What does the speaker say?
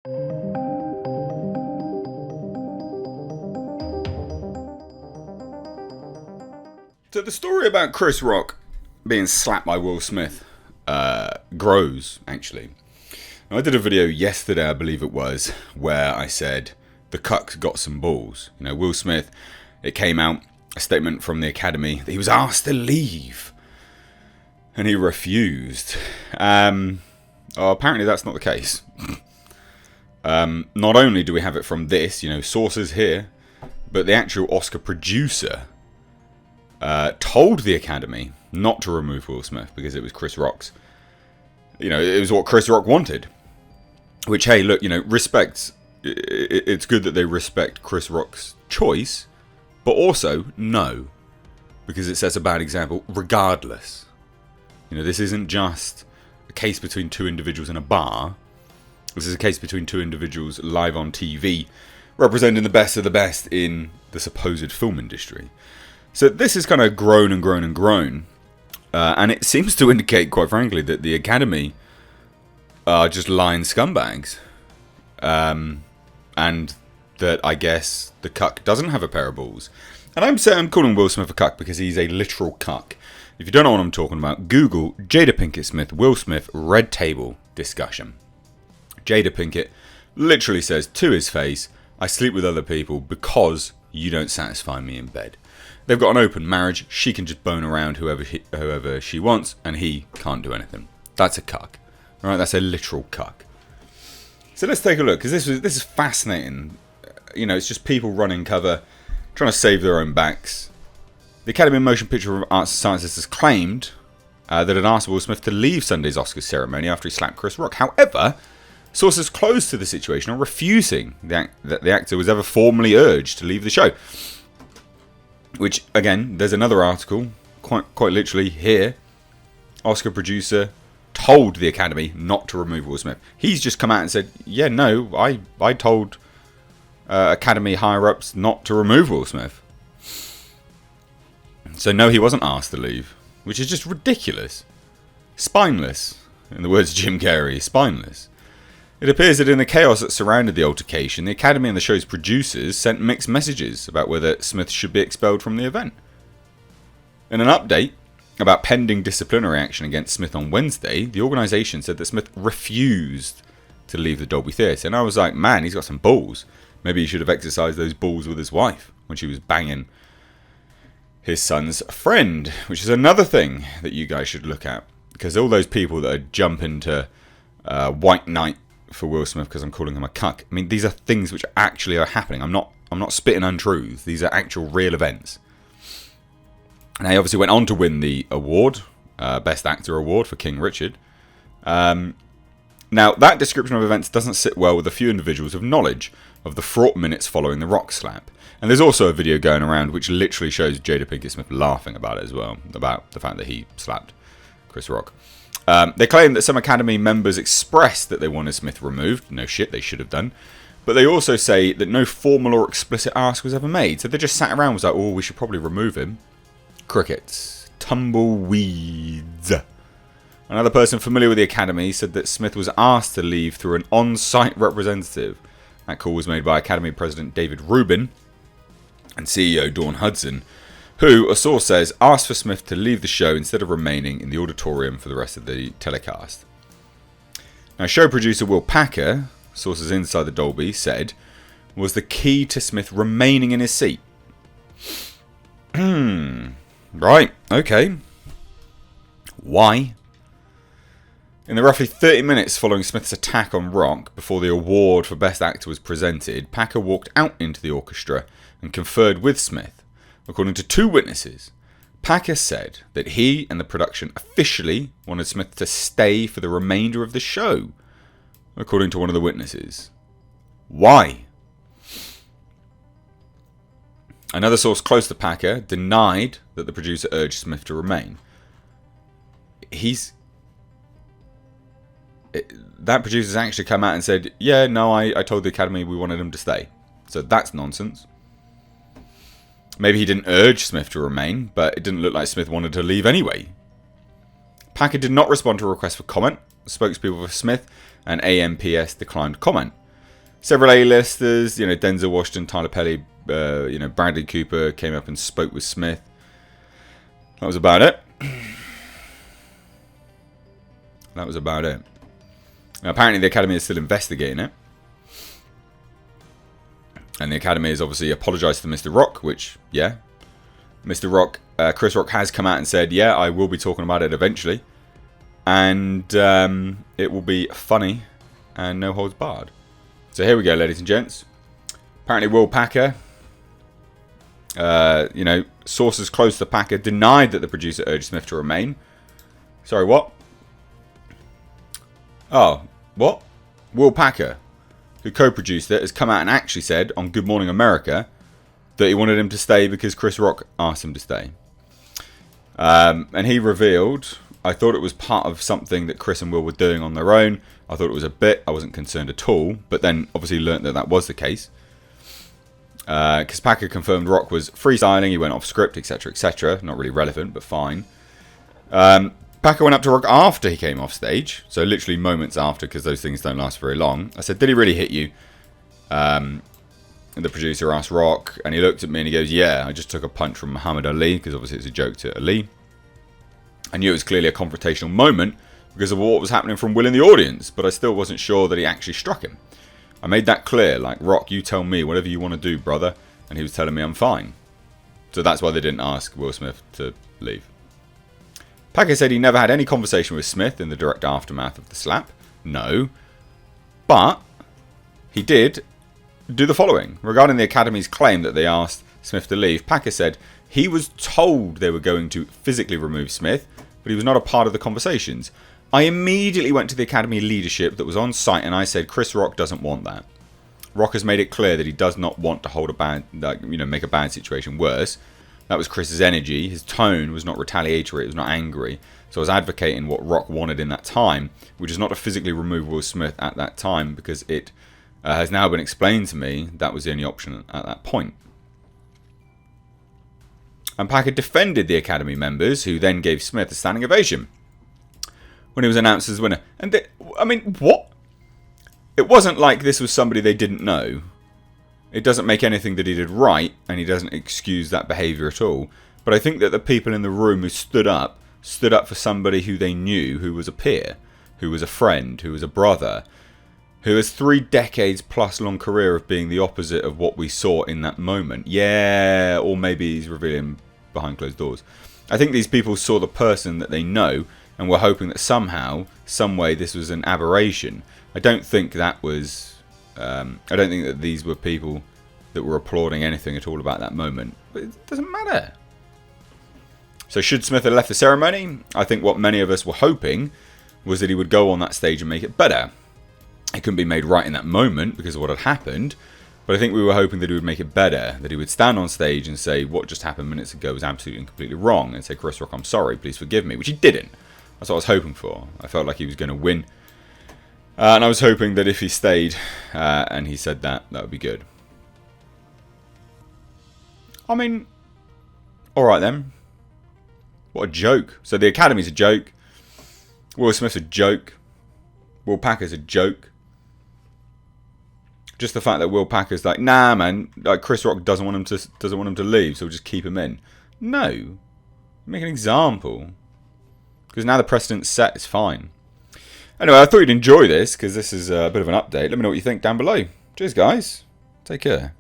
So the story about Chris Rock being slapped by Will Smith grows, actually. Now, I did a video yesterday, I believe it was, where I said the cuck got some balls. You know, Will Smith, it came out, a statement from the Academy, that he was asked to leave. And he refused. Apparently that's not the case. Not only do we have it from this, sources here, but the actual Oscar producer told the Academy not to remove Will Smith because it was Chris Rock's. It was what Chris Rock wanted. Which, hey, look, respect. It's good that they respect Chris Rock's choice, but also no, because it sets a bad example. Regardless, this isn't just a case between two individuals in a bar. This is a case between two individuals live on TV, representing the best of the best in the supposed film industry. So this has kind of grown and grown and grown. And it seems to indicate, quite frankly, that the Academy are just lying scumbags. And that, I guess, the cuck doesn't have a pair of balls. And I'm calling Will Smith a cuck because he's a literal cuck. If you don't know what I'm talking about, Google Jada Pinkett Smith, Will Smith, red table discussion. Jada Pinkett literally says to his face, "I sleep with other people because you don't satisfy me in bed." They've got an open marriage. She can just bone around whoever she wants, and he can't do anything. That's a cuck. All right, that's a literal cuck. So let's take a look, because this is fascinating. It's just people running cover, trying to save their own backs. The Academy of Motion Picture Arts and Sciences has claimed that it asked Will Smith to leave Sunday's Oscars ceremony after he slapped Chris Rock. However, sources close to the situation are refusing that the actor was ever formally urged to leave the show. Which, again, there's another article, quite literally here. Oscar producer told the Academy not to remove Will Smith. He's just come out and said, yeah, no, I told Academy higher-ups not to remove Will Smith. So no, he wasn't asked to leave, which is just ridiculous. Spineless, in the words of Jim Carrey, spineless. It appears that in the chaos that surrounded the altercation, the Academy and the show's producers sent mixed messages about whether Smith should be expelled from the event. In an update about pending disciplinary action against Smith on Wednesday, the organisation said that Smith refused to leave the Dolby Theatre. And I was like, man, he's got some balls. Maybe he should have exercised those balls with his wife when she was banging his son's friend, which is another thing that you guys should look at. Because all those people that are jumping to white knight for Will Smith because I'm calling him a cuck. I mean, these are things which actually are happening. I'm not spitting untruths. These are actual real events. And he obviously went on to win the award, Best Actor award for King Richard. Now, that description of events doesn't sit well with a few individuals of knowledge of the fraught minutes following the Rock slap. And there's also a video going around which literally shows Jada Pinkett Smith laughing about it as well, about the fact that he slapped Chris Rock. They claim that some Academy members expressed that they wanted Smith removed. No shit, they should have done. But they also say that no formal or explicit ask was ever made. So they just sat around and was like, oh, we should probably remove him. Crickets. Tumbleweeds. Another person familiar with the Academy said that Smith was asked to leave through an on-site representative. That call was made by Academy President David Rubin and CEO Dawn Hudson, who, a source says, asked for Smith to leave the show instead of remaining in the auditorium for the rest of the telecast. Now, show producer Will Packer, sources inside the Dolby, said, was the key to Smith remaining in his seat. Right, okay. Why? In the roughly 30 minutes following Smith's attack on Rock, before the award for Best Actor was presented, Packer walked out into the orchestra and conferred with Smith. According to two witnesses, Packer said that he and the production officially wanted Smith to stay for the remainder of the show. According to one of the witnesses. Why? Another source close to Packer denied that the producer urged Smith to remain. That producer's actually come out and said, yeah, no, I told the Academy we wanted him to stay. So that's nonsense. Maybe he didn't urge Smith to remain, but it didn't look like Smith wanted to leave anyway. Packer did not respond to a request for comment. The spokespeople for Smith and AMPS declined comment. Several A-listers, Denzel Washington, Tyler Perry, Bradley Cooper came up and spoke with Smith. That was about it. That was about it. Now, apparently the Academy is still investigating it. And the Academy has obviously apologised to Mr. Rock, which, yeah. Mr. Rock, Chris Rock has come out and said, yeah, I will be talking about it eventually. And it will be funny and no holds barred. So here we go, ladies and gents. Apparently Will Packer, sources close to Packer denied that the producer urged Smith to remain. Sorry, what? Oh, what? Will Packer, who co-produced it, has come out and actually said on Good Morning America that he wanted him to stay because Chris Rock asked him to stay. And he revealed, I thought it was part of something that Chris and Will were doing on their own. I thought it was a bit. I wasn't concerned at all. But then obviously learnt that that was the case. Because Packer confirmed Rock was freestyling. He went off script, etc., etc. Not really relevant, but fine. Packer went up to Rock after he came off stage. So literally moments after, because those things don't last very long. I said, did he really hit you? And the producer asked Rock, and he looked at me and he goes, yeah, I just took a punch from Muhammad Ali, because obviously it's a joke to Ali. I knew it was clearly a confrontational moment because of what was happening from Will in the audience, but I still wasn't sure that he actually struck him. I made that clear, like, Rock, you tell me whatever you want to do, brother. And he was telling me I'm fine. So that's why they didn't ask Will Smith to leave. Packer said he never had any conversation with Smith in the direct aftermath of the slap. No. But he did do the following. Regarding the Academy's claim that they asked Smith to leave, Packer said he was told they were going to physically remove Smith, but he was not a part of the conversations. I immediately went to the Academy leadership that was on site and I said, Chris Rock doesn't want that. Rock has made it clear that he does not want to hold a bad, make a bad situation worse. That was Chris's energy. His tone was not retaliatory. It was not angry. So I was advocating what Rock wanted in that time, which is not to physically remove Will Smith at that time, because it has now been explained to me that was the only option at that point. And Packer defended the Academy members, who then gave Smith a standing ovation when he was announced as winner. And what? It wasn't like this was somebody they didn't know. It doesn't make anything that he did right, and he doesn't excuse that behaviour at all. But I think that the people in the room who stood up for somebody who they knew, who was a peer, who was a friend, who was a brother, who has 3 decades plus long career of being the opposite of what we saw in that moment. Yeah, or maybe he's revealing behind closed doors. I think these people saw the person that they know and were hoping that somehow, some way, this was an aberration. I don't think that was. I don't think that these were people that were applauding anything at all about that moment. But it doesn't matter. So should Smith have left the ceremony? I think what many of us were hoping was that he would go on that stage and make it better. It couldn't be made right in that moment because of what had happened. But I think we were hoping that he would make it better. That he would stand on stage and say, what just happened minutes ago was absolutely and completely wrong. And say, Chris Rock, I'm sorry, please forgive me. Which he didn't. That's what I was hoping for. I felt like he was going to win. And I was hoping that if he stayed and he said that, that would be good. I mean, alright then. What a joke. So the Academy's a joke. Will Smith's a joke. Will Packer's a joke. Just the fact that Will Packer's like, nah man, like Chris Rock doesn't want him to leave, so we'll just keep him in. No. Make an example. Because now the precedent's set, it's fine. Anyway, I thought you'd enjoy this, because this is a bit of an update. Let me know what you think down below. Cheers, guys. Take care.